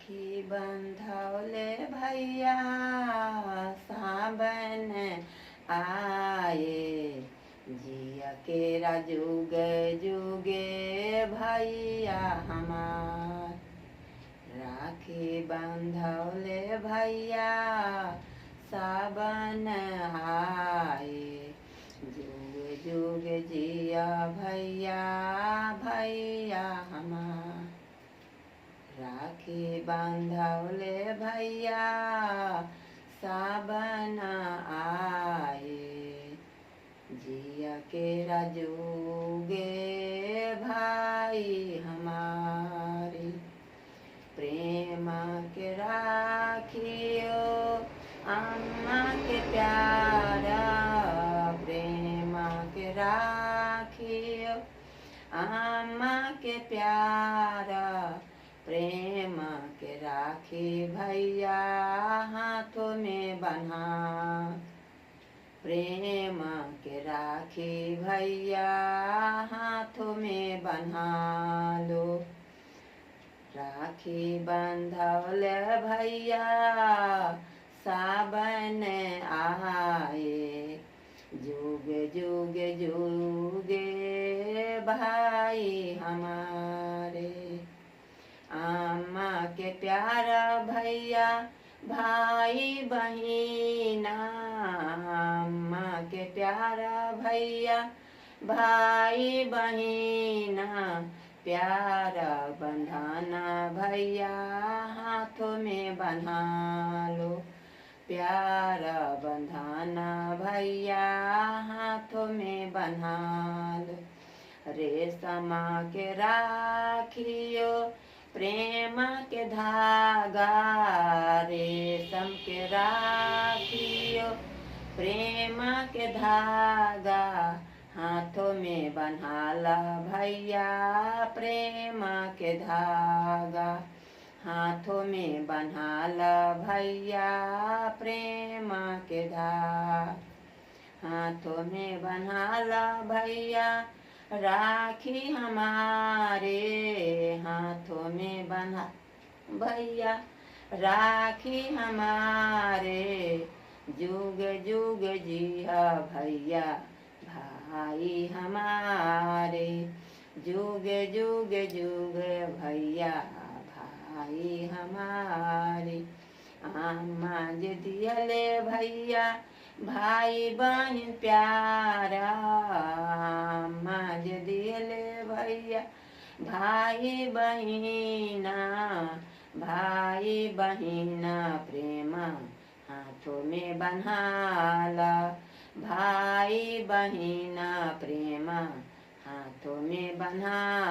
राखी बंधौले भैया सावन आए, जिया केरा जुगे जुगे भैया हमार। राखी बंधौले भैया सावन आए, जुगे जुगे जिया भैया भैया हमार। राखी बंधौले भैया सावन आए, जिया केरा जुगे भाई हमारे। प्रेम के राखियो अम्मा के प्यारा, प्रेम के राखियो अम्मा के प्यारा। प्रेम के राखी भैया हाथों में बन्हा, प्रेम के राखी भैया हाथों में बन्हा लो। राखी बंधौले भैया सावन आए, जुगे जुगे जुगे भाई हमारे। अम्मा के प्यारा भैया भाई बहिना, अम्मा के प्यारा भैया भाई बहिना। प्यारा बंधाना भैया हाथों में बन्हा लो, प्यारा बंधाना भैया हाथों में बन्हा लो। रेशमा के राखियो प्रेम के धागा, रेशम के राखियो प्रेम के धागा। हाथों में बन्हाला भैया प्रेम के धागा, हाथों में बन्हाला भैया प्रेम के धागा। हाथों में बन्हाला भैया राखी हमारे, हाथों में बन्हा भैया राखी हमारे। जुग जुग जिया भैया भाई हमारे, जुग जुग जुग भैया भाई हमारे। अम्मा जे दियले भैया भाई बहन प्यारा, अम्मा जे दियले भैया भाई बहिना, भाई बहिना। प्रेम हाथों में बन्हाला, भाई बहिना प्रेम हाथों में बन्हा।